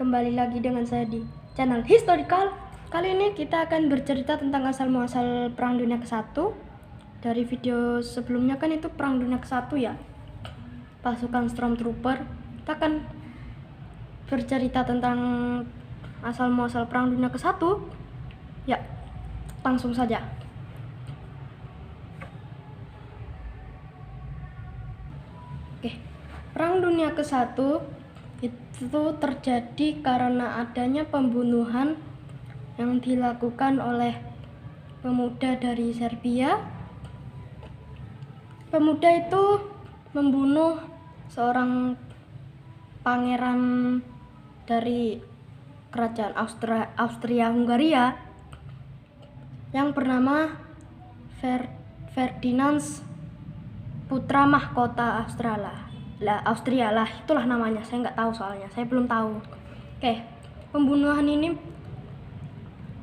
Kembali lagi dengan saya di channel Historical. Kali ini kita akan bercerita tentang asal-muasal Perang Dunia ke-1. Dari video sebelumnya kan itu Perang Dunia ke-1 ya, pasukan Stormtrooper. Kita akan bercerita tentang asal-muasal Perang Dunia ke-1. Ya, langsung saja. Oke, Perang Dunia ke-1 itu terjadi karena adanya pembunuhan yang dilakukan oleh pemuda dari Serbia. Pemuda itu membunuh seorang pangeran dari kerajaan Austria-Hungaria yang bernama Ferdinand Putra Mahkota Austria lah, itulah namanya. Saya nggak tahu soalnya, saya belum tahu. Oke, pembunuhan ini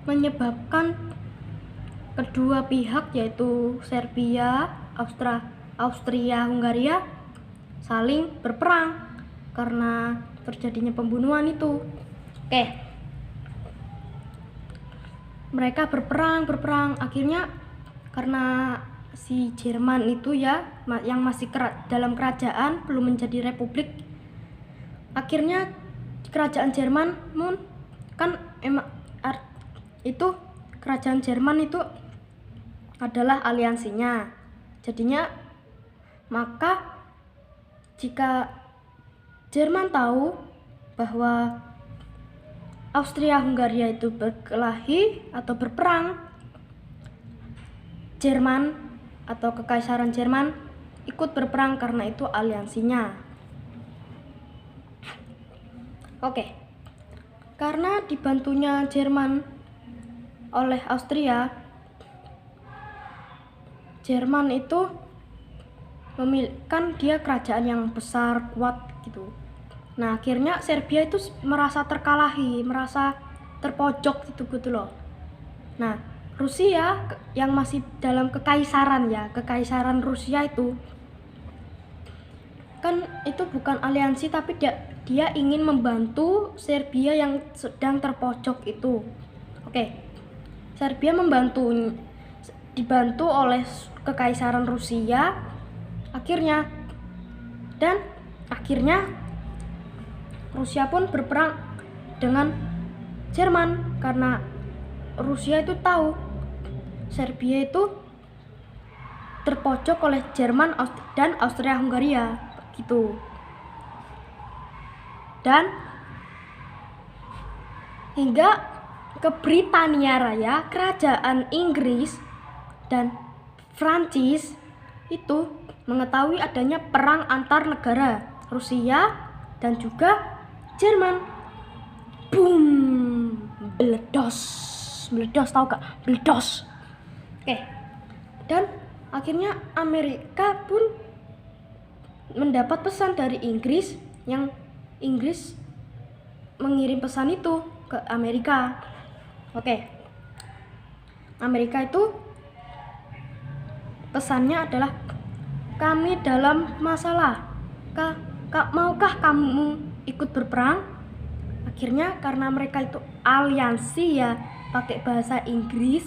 menyebabkan kedua pihak yaitu Serbia, Austria-Hungaria saling berperang karena terjadinya pembunuhan itu. Oke, mereka berperang. Akhirnya karena si Jerman itu ya yang masih dalam kerajaan, belum menjadi republik, akhirnya kerajaan Jerman kan itu kerajaan Jerman itu adalah aliansinya. Jadinya maka jika Jerman tahu bahwa Austria-Hungaria itu berkelahi atau berperang, Jerman atau Kekaisaran Jerman ikut berperang karena itu aliansinya. Oke, karena dibantunya Jerman oleh Austria, Jerman itu kan dia kerajaan yang besar, kuat gitu. Nah, akhirnya Serbia itu merasa terkalahi, merasa terpojok gitu loh. Nah, Rusia yang masih dalam kekaisaran ya, kekaisaran Rusia itu kan itu bukan aliansi, tapi dia ingin membantu Serbia yang sedang terpojok itu. Oke, Serbia dibantu oleh kekaisaran Rusia. Akhirnya Rusia pun berperang dengan Jerman karena Rusia itu tahu Serbia itu terpojok oleh Jerman dan Austria-Hungaria gitu. Dan hingga ke Britania Raya, kerajaan Inggris dan Prancis itu mengetahui adanya perang antar negara Rusia dan juga Jerman. Boom, meledos, tahu gak? Meledos. Oke, dan akhirnya Amerika pun mendapat pesan dari Inggris, yang Inggris mengirim pesan itu ke Amerika. Oke, Amerika itu pesannya adalah, kami dalam masalah, maukah kamu ikut berperang? Akhirnya karena mereka itu aliansi ya, pakai bahasa Inggris,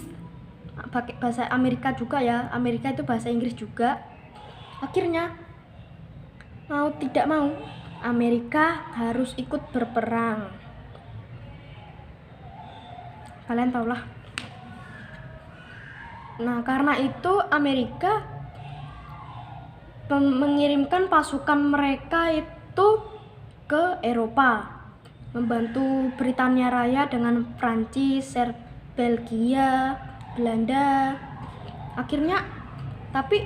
pakai bahasa Amerika juga ya, Amerika itu bahasa Inggris juga. Akhirnya mau tidak mau Amerika harus ikut berperang. Kalian tahulah. Nah, karena itu Amerika mengirimkan pasukan mereka itu ke Eropa, membantu Britania Raya dengan Prancis, Belgia, Belanda. Akhirnya tapi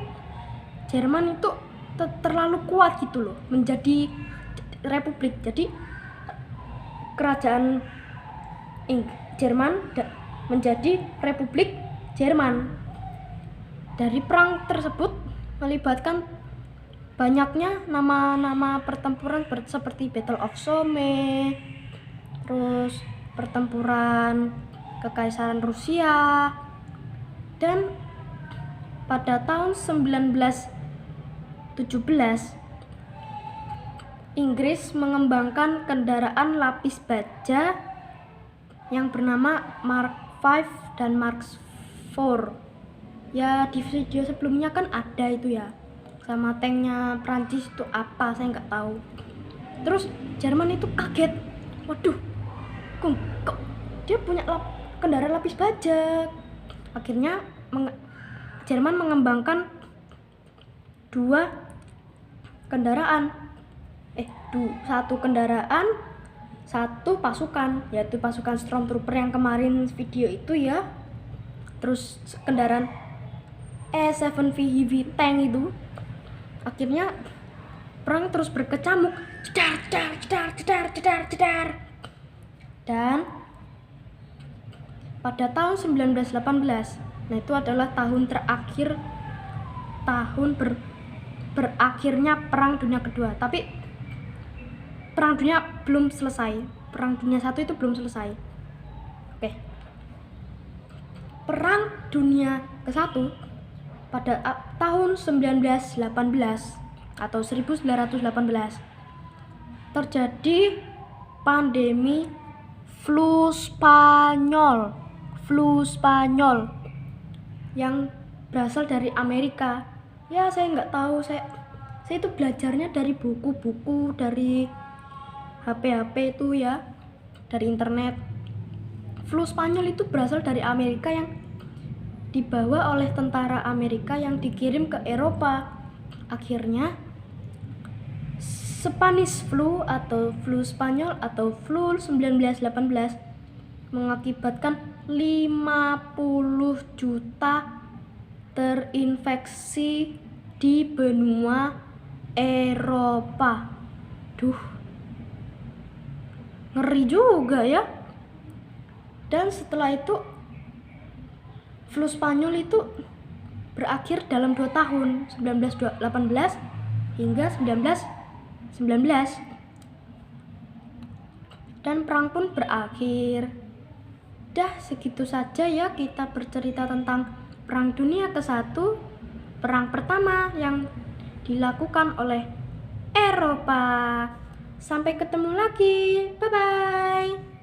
Jerman itu terlalu kuat gitu loh, menjadi republik. Jadi kerajaan Jerman menjadi Republik Jerman. Dari perang tersebut melibatkan banyaknya nama-nama pertempuran seperti Battle of Somme, terus pertempuran Kekaisaran Rusia, dan pada tahun 1917 Inggris mengembangkan kendaraan lapis baja yang bernama Mark V dan Mark IV. Ya, di video sebelumnya kan ada itu ya, sama tanknya Prancis itu apa saya nggak tahu. Terus Jerman itu kaget, waduh, kok dia punya kendaraan lapis baja. Akhirnya Jerman mengembangkan satu kendaraan, satu pasukan, yaitu pasukan Stormtrooper yang kemarin video itu ya. Terus kendaraan E7V Heavy Tank itu. Akhirnya perang terus berkecamuk, jedar. Dan pada tahun 1918, nah itu adalah tahun terakhir, berakhirnya Perang Dunia Kedua. Tapi Perang Dunia belum selesai. Perang Dunia I itu belum selesai. Oke. Perang Dunia ke-1 pada tahun 1918 atau 1918 terjadi pandemi flu Spanyol yang berasal dari Amerika. Ya, saya nggak tahu, saya itu belajarnya dari buku-buku, dari HP itu ya, dari internet. Flu Spanyol itu berasal dari Amerika yang dibawa oleh tentara Amerika yang dikirim ke Eropa. Akhirnya Spanish flu atau flu Spanyol atau flu 1918 mengakibatkan 50 juta terinfeksi di benua Eropa. Duh, ngeri juga ya. Dan setelah itu flu Spanyol itu berakhir dalam 2 tahun, 1918 hingga 1919. Dan perang pun berakhir. Dah, segitu saja ya kita bercerita tentang Perang Dunia ke-1, perang pertama yang dilakukan oleh Eropa. Sampai ketemu lagi. Bye-bye.